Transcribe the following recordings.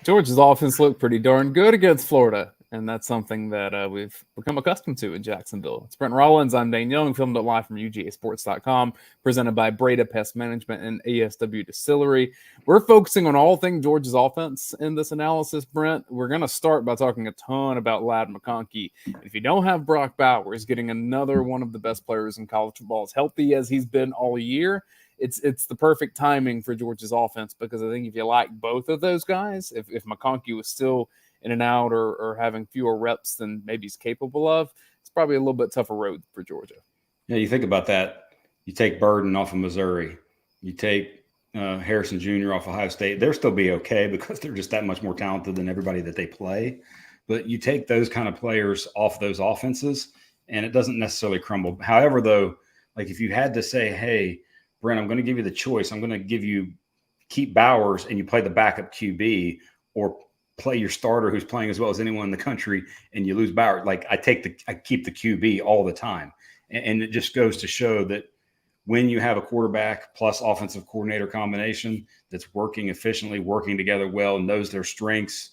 Georgia's offense looked pretty darn good against Florida, and that's something that we've become accustomed to in Jacksonville. It's Brent Rollins. I'm Dayne Young, filmed live from UGAsports.com, presented by Breda, Pest Management, and ASW Distillery. We're focusing on all things Georgia's offense in this analysis, Brent. We're going to start by talking a ton about Ladd McConkey. If you don't have Brock Bowers getting another one of the best players in college football, as healthy as he's been all year, it's the perfect timing for Georgia's offense, because I think if you like both of those guys, if McConkey was still in and out or having fewer reps than maybe he's capable of, it's probably a little bit tougher road for Georgia. Yeah, you think about that. You take Burden off of Missouri. You take Harrison Jr. off Ohio State. They'll still be okay because they're just that much more talented than everybody that they play. But you take those kind of players off those offenses, and it doesn't necessarily crumble. However, though, like if you had to say, hey, Brent, I'm going to give you the choice. I'm going to give you keep Bowers and you play the backup QB, or play your starter who's playing as well as anyone in the country and you lose Bowers. Like I keep the QB all the time. And it just goes to show that when you have a quarterback plus offensive coordinator combination that's working efficiently, working together well, and knows their strengths,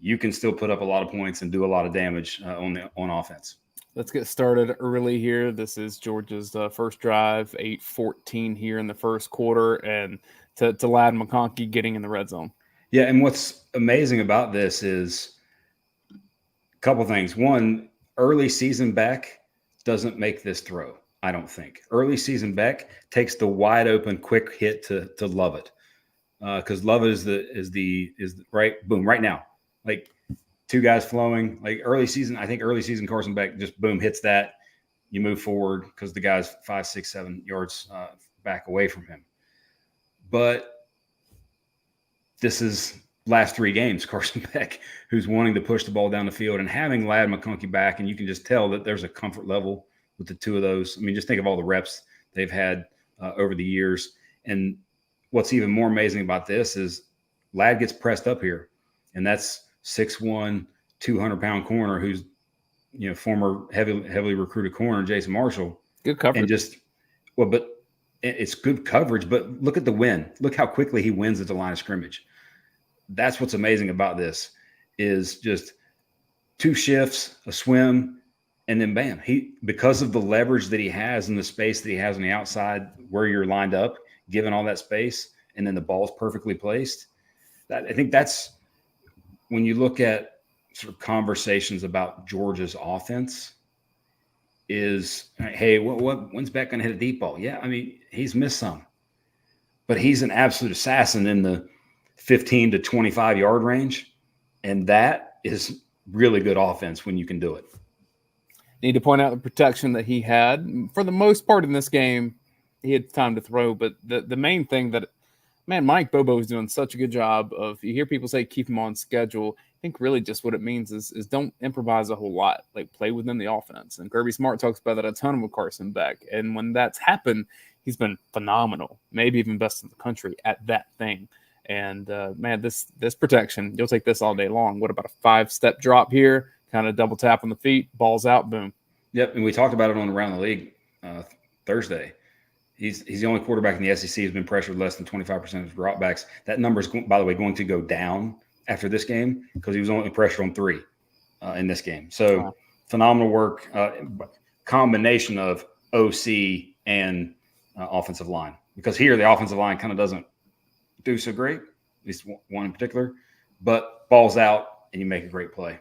you can still put up a lot of points and do a lot of damage on offense. Let's get started early here. This is Georgia's first drive, 8:14 here in the first quarter, and to Ladd McConkey getting in the red zone. Yeah, and what's amazing about this is a couple things. One, early season Beck doesn't make this throw, I don't think. Early season Beck takes the wide open quick hit to Lovett, because Lovett is the right boom right now, like two guys flowing. Like early season, I think early season Carson Beck just boom hits that. You move forward because the guy's 5, 6, 7 yards back away from him. But this is last 3 games, Carson Beck, who's wanting to push the ball down the field, and having Ladd McConkey back, and you can just tell that there's a comfort level with the two of those. I mean, just think of all the reps they've had over the years. And what's even more amazing about this is Ladd gets pressed up here, and that's 6'1", 200-pound corner who's, former heavily recruited corner, Jason Marshall. Good coverage. And but it's good coverage, but look at the win. Look how quickly he wins at the line of scrimmage. That's what's amazing about this, is just 2 shifts, a swim, and then bam. Because of the leverage that he has and the space that he has on the outside where you're lined up, given all that space, and then the ball's perfectly placed. I think that's when you look at sort of conversations about Georgia's offense is, hey, when's Beck going to hit a deep ball? Yeah, I mean, he's missed some, but he's an absolute assassin in the 15 to 25 yard range. And that is really good offense when you can do it. Need to point out the protection that he had. For the most part in this game, he had time to throw, but the main thing that, Mike Bobo is doing such a good job of, you hear people say keep him on schedule. I think really just what it means is don't improvise a whole lot, like play within the offense. And Kirby Smart talks about that a ton with Carson Beck. And when that's happened, he's been phenomenal, maybe even best in the country at that thing. And this protection, you'll take this all day long. What about a 5-step drop here? Kind of double tap on the feet, balls out, boom. Yep, and we talked about it on Around the League Thursday. He's the only quarterback in the SEC who's been pressured less than 25% of his dropbacks. That number is, by the way, going to go down after this game because he was only pressured on 3 in this game. So phenomenal work, combination of OC and offensive line. Because here the offensive line kind of doesn't do so great, at least one in particular, but balls out and you make a great play.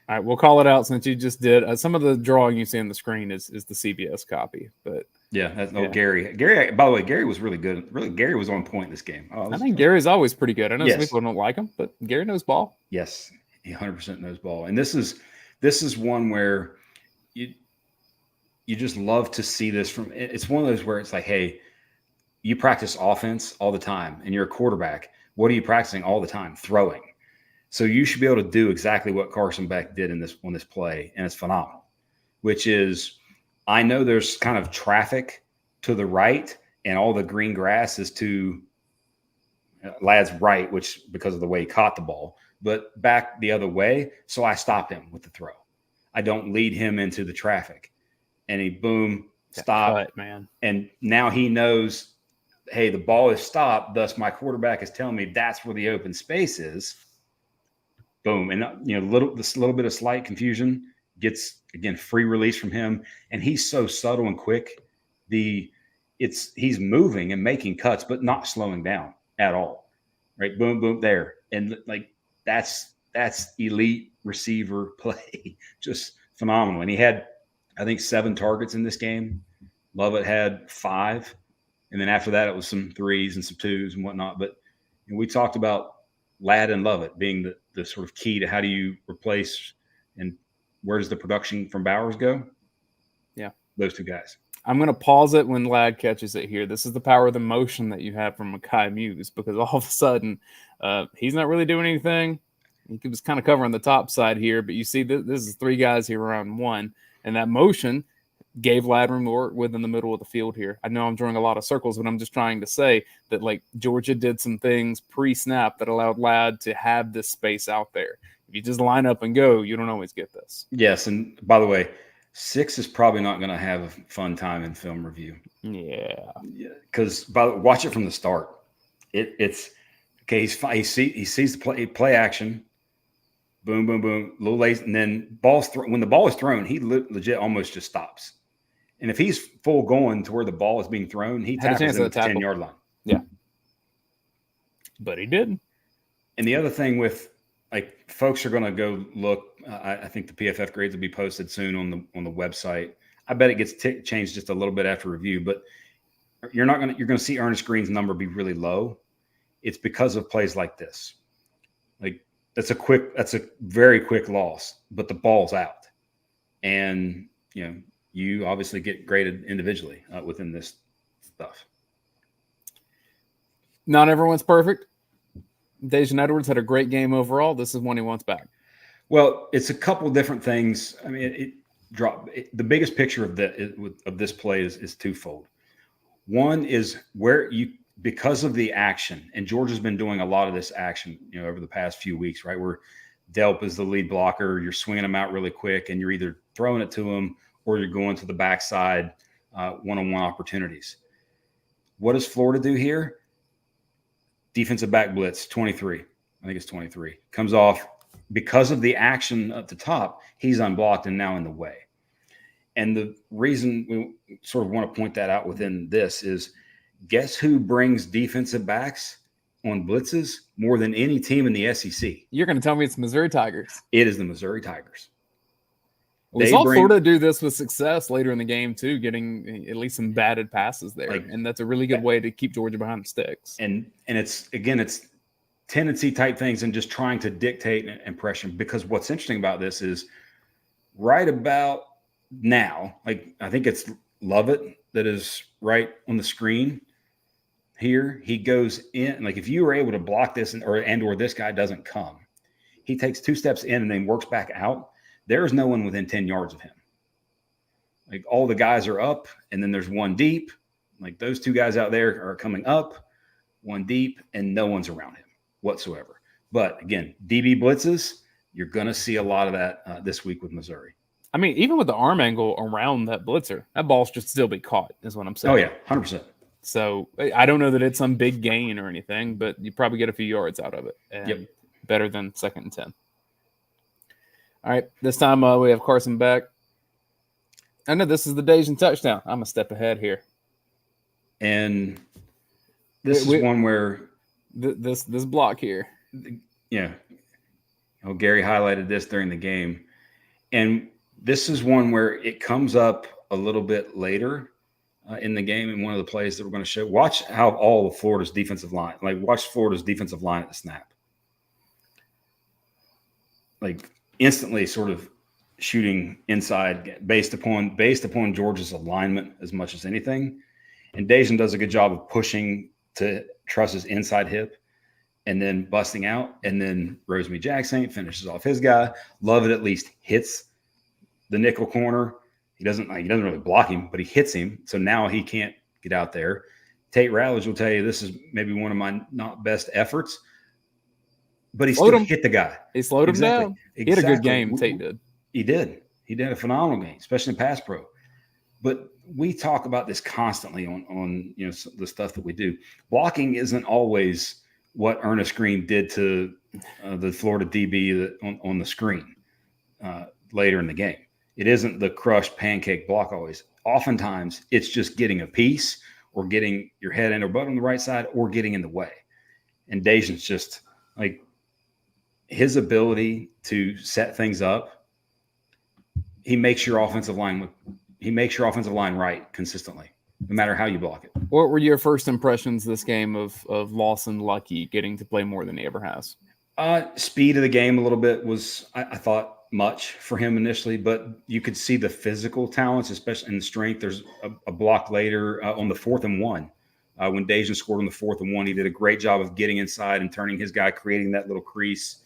All right, we'll call it out since you just did. Some of the drawing you see on the screen is the CBS copy, but Gary. Gary, by the way, Gary was really good. Really, Gary was on point this game. I think Gary's always pretty good. I know some people don't like him, but Gary knows ball. Yes, he 100% knows ball, and this is one where you just love to see this from. It's one of those where it's like, hey, you practice offense all the time, and you're a quarterback. What are you practicing all the time? Throwing. So you should be able to do exactly what Carson Beck did on this play, and it's phenomenal. Which is, I know there's kind of traffic to the right, and all the green grass is to Ladd's right, which because of the way he caught the ball, but back the other way. So I stop him with the throw. I don't lead him into the traffic, and he boom stop, man. And now he knows, hey, the ball is stopped. Thus, my quarterback is telling me that's where the open space is. boom. And, this little bit of slight confusion gets, again, free release from him. And he's so subtle and quick. He's moving and making cuts, but not slowing down at all. Right. Boom, boom, there. And like, that's elite receiver play. Just phenomenal. And he had, I think, 7 targets in this game. Lovett had 5. And then after that, it was some 3s and some 2s and whatnot. But we talked about Ladd and Lovett being the sort of key to how do you replace and where does the production from Bowers go? Yeah. Those 2 guys. I'm going to pause it when Ladd catches it here. This is the power of the motion that you have from Mekhi Muse, because all of a sudden he's not really doing anything. He was kind of covering the top side here, but you see this is 3 guys here around 1. And that motion gave Ladd room to work within the middle of the field here. I know I'm drawing a lot of circles, but I'm just trying to say that like Georgia did some things pre-snap that allowed Ladd to have this space out there. If you just line up and go, you don't always get this. Yes, and by the way, 6 is probably not going to have a fun time in film review. Yeah, because watch it from the start. It's okay. He sees the play action. Boom, boom, boom. A little late, and then when the ball is thrown, he legit almost just stops. And if he's full going to where the ball is being thrown, he tackles him at the 10-yard line. Yeah. But he didn't. And the other thing with, like, folks are going to go look. I think the PFF grades will be posted soon on the website. I bet it gets changed just a little bit after review, but you're going to see Ernest Green's number be really low. It's because of plays like this. Like, that's a very quick loss, but the ball's out. And, you obviously get graded individually within this stuff. Not everyone's perfect. Daijun Edwards had a great game overall. This is one he wants back. Well, it's a couple different things. I mean, the biggest picture of this play is twofold. One is because of the action, and Georgia's been doing a lot of this action, over the past few weeks, right? Where Delp is the lead blocker, you're swinging them out really quick, and you're either throwing it to him or you're going to the backside one-on-one opportunities. What does Florida do here? Defensive back blitz, 23. I think it's 23. Comes off because of the action at the top. He's unblocked and now in the way. And the reason we sort of want to point that out within this is, guess who brings defensive backs on blitzes more than any team in the SEC? You're going to tell me it's Missouri Tigers. It is the Missouri Tigers. We saw Florida do this with success later in the game, too, getting at least some batted passes there. And that's a really good way to keep Georgia behind the sticks. And it's tendency type things and just trying to dictate and pressure. Because what's interesting about this is right about now, like I think it's Lovett that is right on the screen here. He goes in, like if you were able to block this or this guy doesn't come, he takes 2 steps in and then works back out. There's no one within 10 yards of him. Like all the guys are up, and then there's one deep. Like those 2 guys out there are coming up, one deep, and no one's around him whatsoever. But again, DB blitzes, you're going to see a lot of that this week with Missouri. I mean, even with the arm angle around that blitzer, that ball should still be caught, is what I'm saying. Oh, yeah, 100%. So I don't know that it's some big gain or anything, but you probably get a few yards out of it. And better than 2nd and 10. All right, this time we have Carson Beck. I know this is the Dayjon touchdown. I'm a step ahead here. And this is one where this block here. Yeah. Gary highlighted this during the game. And this is one where it comes up a little bit later in the game in one of the plays that we're going to show. Watch how all of Florida's defensive line, watch Florida's defensive line at the snap. Like instantly sort of shooting inside based upon Georgia's alignment as much as anything. And Dayjon does a good job of pushing to Truss's inside hip and then busting out. And then Rosemary Jackson finishes off his guy. Lovett at least hits the nickel corner. He doesn't really block him, but he hits him. So now he can't get out there. Tate Ratledge will tell you this is maybe one of my not best efforts. But he still hit the guy. He slowed him down. He had a good game, Tate did. He did. He did a phenomenal game, especially in pass pro. But we talk about this constantly on the stuff that we do. Blocking isn't always what Ernest Green did to the Florida DB on the screen later in the game. It isn't the crushed pancake block always. Oftentimes, it's just getting a piece or getting your head and or butt on the right side or getting in the way. And Dayne's just like his ability to set things up. He makes your offensive line right consistently, no matter how you block it. What were your first impressions this game of Lawson Lucky getting to play more than he ever has? Speed of the game a little bit was, I thought, much for him initially, but you could see the physical talents, especially in the strength. There's a block later on the 4th and 1. When Dayne scored on the 4th and 1, he did a great job of getting inside and turning his guy, creating that little crease.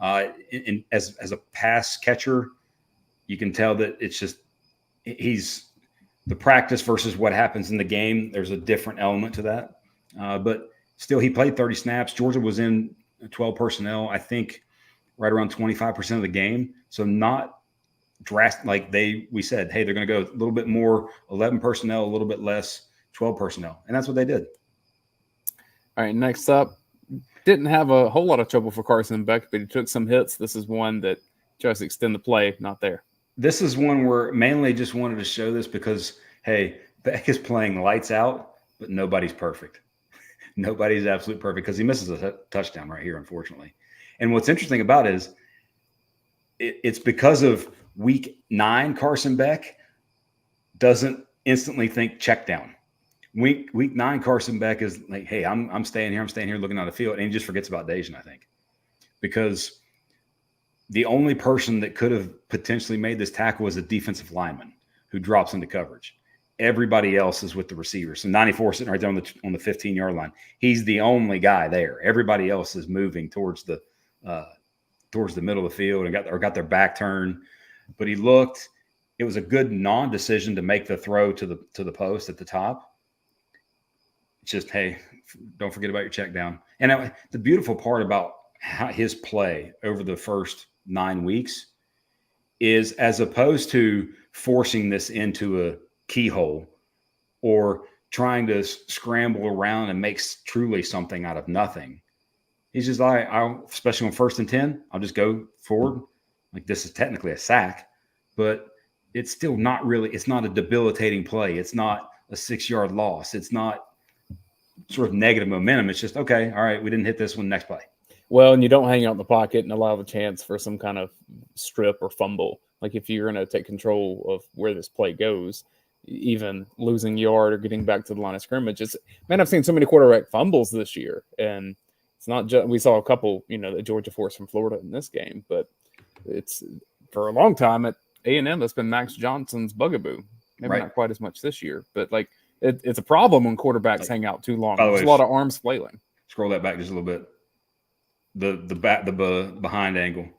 As a pass catcher, you can tell that it's just he's the practice versus what happens in the game. There's a different element to that. But still, he played 30 snaps. Georgia was in 12 personnel, I think, right around 25% of the game. So not drastic. Like we said, hey, they're going to go a little bit more 11 personnel, a little bit less 12 personnel. And that's what they did. All right, next up, didn't have a whole lot of trouble for Carson Beck, but he took some hits. This is one that tries to extend the play, not there. This is one where mainly just wanted to show this because, hey, Beck is playing lights out, but nobody's perfect. Nobody's absolutely perfect because he misses a touchdown right here, unfortunately. And what's interesting about it is it's because of week 9, Carson Beck doesn't instantly think check down. Week 9, Carson Beck is like, hey, I'm staying here looking on the field. And he just forgets about Dayne, I think, because the only person that could have potentially made this tackle was a defensive lineman who drops into coverage. Everybody else is with the receiver. So 94 sitting right there on the 15-yard line. He's the only guy there. Everybody else is moving towards the middle of the field and got their back turned. But he looked. It was a good non-decision to make the throw to the post at the top. It's just, hey, don't forget about your check down. And the beautiful part about his play over the first 9 weeks is, as opposed to forcing this into a keyhole or trying to scramble around and make truly something out of nothing, he's just like, especially on 1st and 10, I'll just go forward. Like, this is technically a sack, but it's still not really, it's not a debilitating play. It's not a 6-yard loss. It's not sort of negative momentum. It's just, okay, all right, we didn't hit this one, next play. Well, and you don't hang out in the pocket and allow the chance for some kind of strip or fumble. Like, if you're going to take control of where this play goes, even losing yard or getting back to the line of scrimmage. I've seen so many quarterback fumbles this year, and it's not just, we saw a couple, that Georgia forced from Florida in this game, but it's for a long time at A&M, that's been Max Johnson's bugaboo. Maybe not quite as much this year, but it's a problem when quarterbacks hang out too long. There's a lot of arms flailing. Scroll that back just a little bit. The behind angle.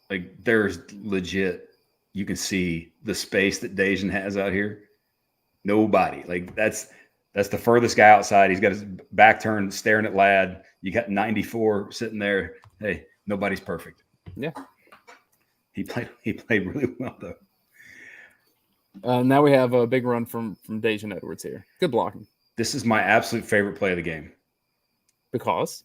Like, there's legit, you can see the space that Dayne has out here. Nobody. Like, that's the furthest guy outside. He's got his back turned, staring at Ladd. You got 94 sitting there. Hey, nobody's perfect. Yeah. He played really well, though. Now we have a big run from Dayne Edwards here. Good blocking. This is my absolute favorite play of the game. Because?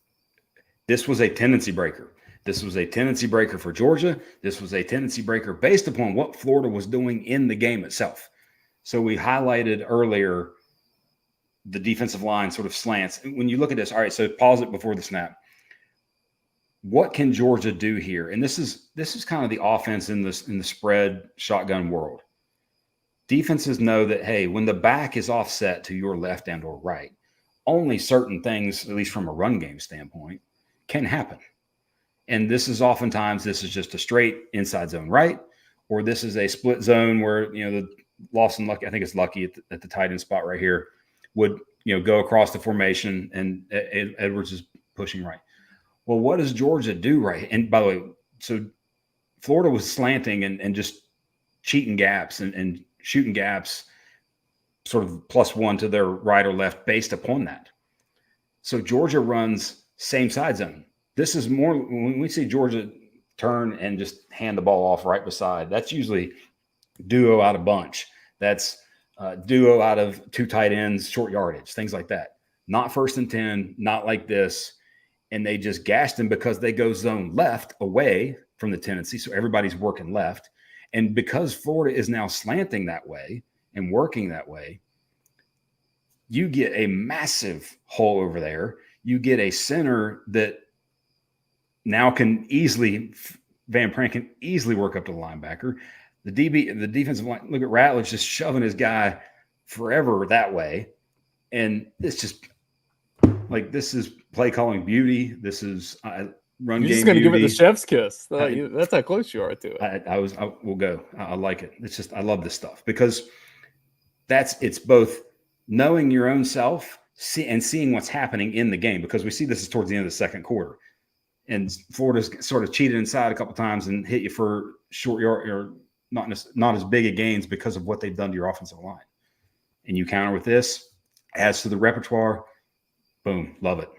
This was a tendency breaker. This was a tendency breaker for Georgia. This was a tendency breaker based upon what Florida was doing in the game itself. So we highlighted earlier the defensive line sort of slants. When you look at this, all right, so pause it before the snap. What can Georgia do here? And this is kind of the offense in the spread shotgun world. Defenses know that, hey, when the back is offset to your left and or right, only certain things, at least from a run game standpoint, can happen. And this is just a straight inside zone right, or this is a split zone where, the Lawson Lucky, I think it's Lucky at the tight end spot right here, would, go across the formation and Edwards is pushing right. Well, what does Georgia do right? And by the way, so Florida was slanting and just cheating gaps and shooting gaps sort of +1 to their right or left based upon that. So Georgia runs same side zone. This is more when we see Georgia turn and just hand the ball off right beside. That's usually duo out of bunch. That's duo out of 2 tight ends, short yardage, things like that. Not 1st and 10, not like this. and they just gashed him because they go zone left away from the tendency. So everybody's working left. And because Florida is now slanting that way and working that way, you get a massive hole over there. You get a center that now can easily, Van Prank can easily work up to the linebacker. The defensive line, look at Ratledge just shoving his guy forever that way. And it's just like, this is play calling beauty. This is run You're game just going to give it the beauty. chef's kiss. That's how close you are to it. I will go. I like it. It's just, I love this stuff because it's both knowing your own self and seeing what's happening in the game, because we see this is towards the end of the second quarter. And Florida's sort of cheated inside a couple of times and hit you for short yard or not as big a gains because of what they've done to your offensive line. And you counter with this, adds to the repertoire. Boom, love it.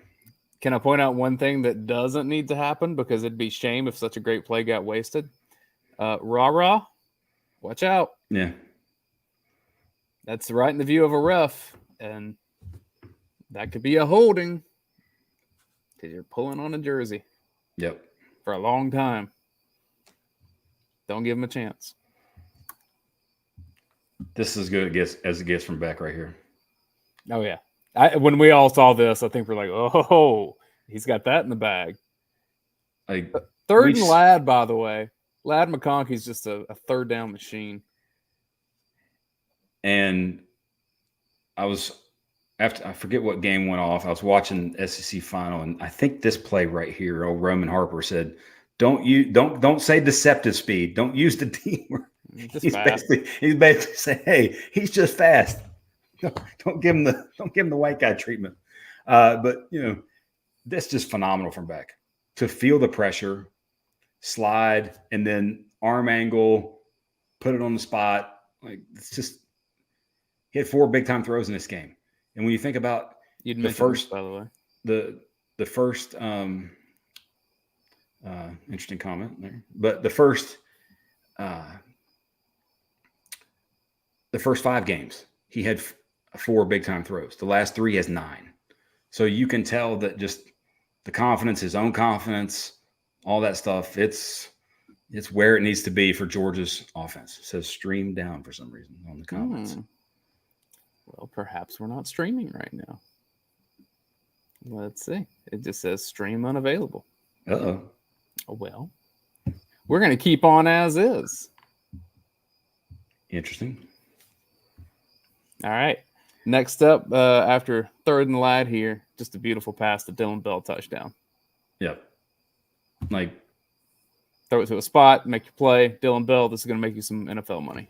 Can I point out one thing that doesn't need to happen, because it'd be shame if such a great play got wasted? Rah-rah, watch out. Yeah. That's right in the view of a ref, and that could be a holding because you're pulling on a jersey. Yep. For a long time. Don't give him a chance. This is good as it gets from Beck right here. Oh, yeah. When we all saw this, I think we're like, oh, he's got that in the bag. Third and Ladd, by the way. Ladd McConkey's just a third down machine. And I forget what game went off. I was watching SEC final, and I think this play right here, old Roman Harper said, don't say deceptive speed. Don't use the D word. He's basically saying, hey, he's just fast. Don't give him the white guy treatment. But that's just phenomenal from Beck to feel the pressure, slide, and then arm angle, put it on the spot. Like, it's just, he had 4 big time throws in this game. And when you think about the first, by the way, the first interesting comment there, but the first 5 games he had 4 big time throws. The last 3 has 9. So you can tell that just the confidence, his own confidence, all that stuff. It's where it needs to be for Georgia's offense. It says stream down for some reason on the comments. Well, perhaps we're not streaming right now. Let's see. It just says stream unavailable. Uh-oh. Well, we're going to keep on as is. Interesting. All right. Next up, after third and Ladd here, just a beautiful pass to Dylan Bell touchdown. Yep. Like, throw it to a spot, make you play. Dylan Bell, this is going to make you some NFL money.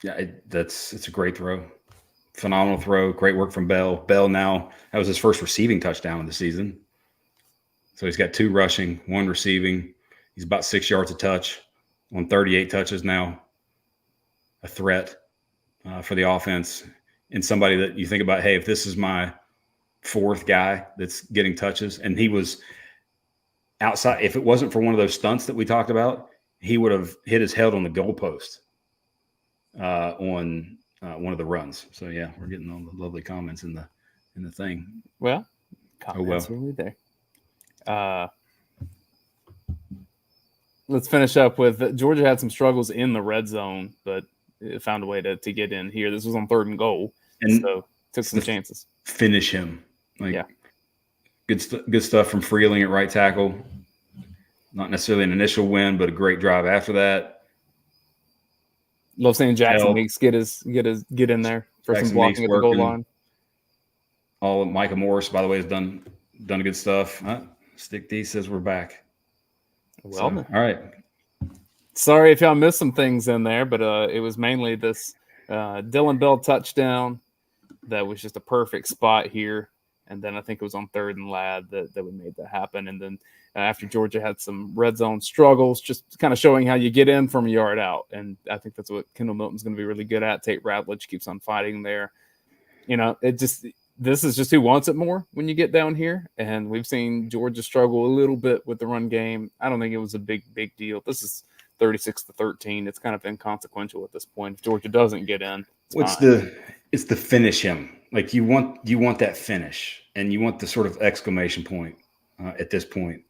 Yeah, it's a great throw. Phenomenal throw. Great work from Bell. Bell now, that was his first receiving touchdown of the season. So he's got 2 rushing, 1 receiving. He's about 6 yards a touch on 38 touches now. A threat for the offense. And somebody that you think about, hey, if this is my 4th guy that's getting touches, and he was outside, if it wasn't for one of those stunts that we talked about, he would have hit his head on the goalpost on one of the runs. So yeah, we're getting all the lovely comments in the thing. Well, comments really there. Let's finish up with Georgia had some struggles in the red zone, but it found a way to get in here. This was on 3rd and goal, and so took some chances. Finish him. Good stuff from Freeling at right tackle. Not necessarily an initial win, but a great drive after that. Love seeing Jackson Meeks get in there for some blocking at the goal line. All of Micah Morris, by the way, has done good stuff. Stick D says we're back. Well, all right. Sorry if y'all missed some things in there, but it was mainly this Dylan Bell touchdown that was just a perfect spot here. And then I think it was on 3rd and Ladd that we made that happen. And then after Georgia had some red zone struggles, just kind of showing how you get in from a yard out. And I think that's what Kendall Milton's going to be really good at. Tate Ratledge keeps on fighting there. This is just who wants it more when you get down here. And we've seen Georgia struggle a little bit with the run game. I don't think it was a big deal. This is 36-13. It's kind of inconsequential at this point. If Georgia doesn't get in, it's the finish him. Like you want that finish, and you want the sort of exclamation point at this point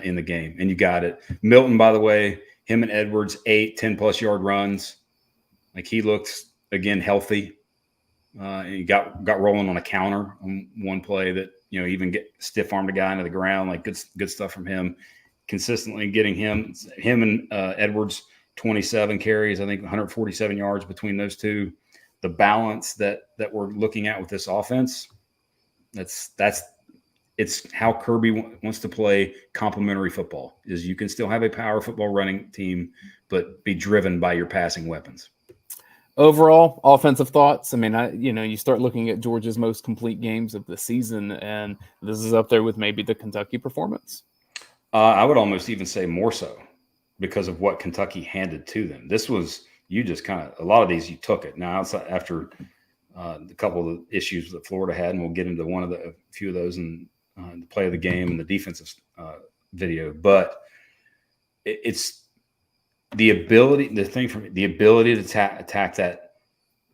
in the game. And you got it. Milton, by the way, him and Edwards, 10+ yard runs. Like he looks, again, healthy. And he got rolling on a counter on one play that, even get stiff-armed a guy into the ground. Like good stuff from him. Consistently getting him and Edwards 27 carries, I think 147 yards between those two. The balance that we're looking at with this offense, it's how Kirby wants to play complementary football. Is you can still have a power football running team, but be driven by your passing weapons. Overall, offensive thoughts. I mean, you start looking at Georgia's most complete games of the season, and this is up there with maybe the Kentucky performance. I would almost even say more so because of what Kentucky handed to them. This was, you just kind of, a lot of these you took it. Now, after the couple of issues that Florida had, and we'll get into a few of those in the play of the game and the defensive video, but it's the ability to attack that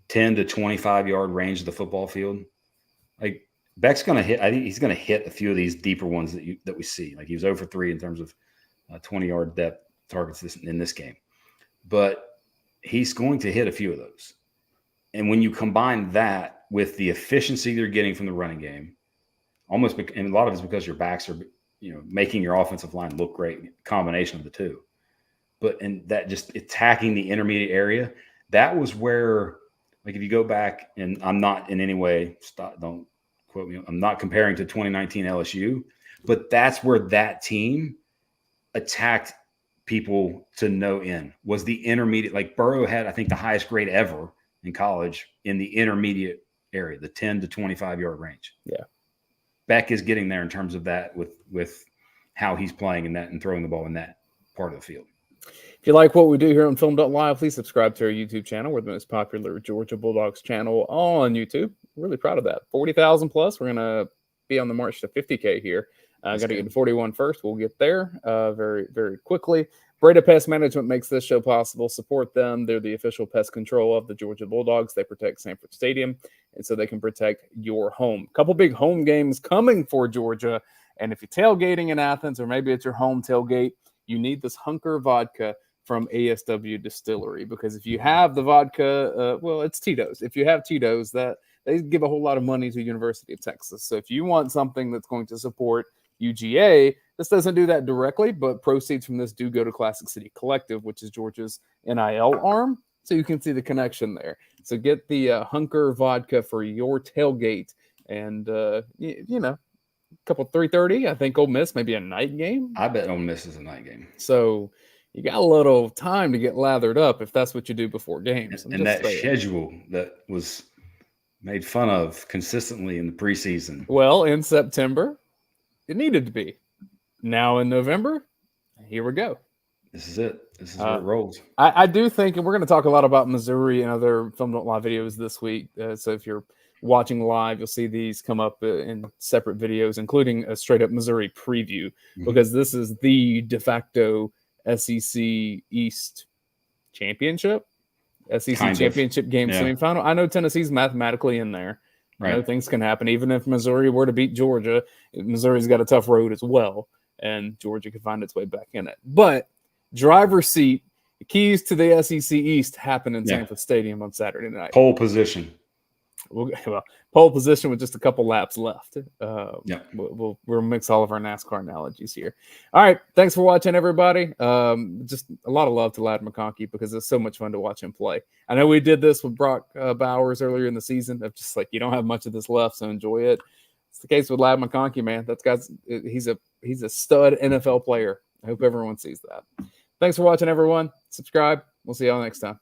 10 to 25 yard range of the football field. Like Beck's going to hit. I think he's going to hit a few of these deeper ones that we see. Like he was 0 for 3 in terms of 20-yard depth targets in this game, but he's going to hit a few of those. And when you combine that with the efficiency they're getting from the running game, and a lot of it's because your backs are, making your offensive line look great. Combination of the two, and that just attacking the intermediate area. That was where, like, if you go back, and I'm not in any way don't quote me. I'm not comparing to 2019 LSU, but that's where that team attacked people to no end. Was the intermediate. Like Burrow had, I think, the highest grade ever in college in the intermediate area, the 10 to 25 yard range. Yeah. Beck is getting there in terms of that with how he's playing in that and throwing the ball in that part of the field. If you like what we do here on Film.live, please subscribe to our YouTube channel. We're the most popular Georgia Bulldogs channel on YouTube. Really proud of that. 40,000 plus. We're going to be on the march to 50K here. Got to get to 41 first. We'll get there very, very quickly. Breda Pest Management makes this show possible. Support them. They're the official pest control of the Georgia Bulldogs. They protect Sanford Stadium, and so they can protect your home. A couple big home games coming for Georgia. And if you're tailgating in Athens, or maybe it's your home tailgate, you need this Hunker vodka from ASW Distillery, because if you have the vodka, it's Tito's. If you have Tito's, that they give a whole lot of money to University of Texas. So if you want something that's going to support UGA, this doesn't do that directly, but proceeds from this do go to Classic City Collective, which is Georgia's NIL arm. So you can see the connection there. So get the Hunker vodka for your tailgate, and couple 3:30. I think Ole Miss maybe a night game. I bet Ole Miss is a night game. So you got a little time to get lathered up if that's what you do before games. And that schedule that was made fun of consistently in the preseason. Well, in September, it needed to be. Now in November, here we go. This is it. This is where it rolls. I do think, and we're going to talk a lot about Missouri and other Film.live videos this week. So if you're watching live, you'll see these come up in separate videos, including a straight-up Missouri preview, because this is the de facto SEC East championship, championship game semifinal. I know Tennessee's mathematically in there. Right. I know things can happen. Even if Missouri were to beat Georgia, Missouri's got a tough road as well, and Georgia could find its way back in it. But driver's seat, the keys to the SEC East happen in Sanford Stadium on Saturday night. Pole position. Well, pole position with just a couple laps left. We'll mix all of our NASCAR analogies here. All right. Thanks for watching, everybody. Just a lot of love to Lad McConkey, because it's so much fun to watch him play. I know we did this with Brock Bowers earlier in the season. Of just like, you don't have much of this left, so enjoy it. It's the case with Lad McConkey, man. He's a stud NFL player. I hope everyone sees that. Thanks for watching, everyone. Subscribe. We'll see y'all next time.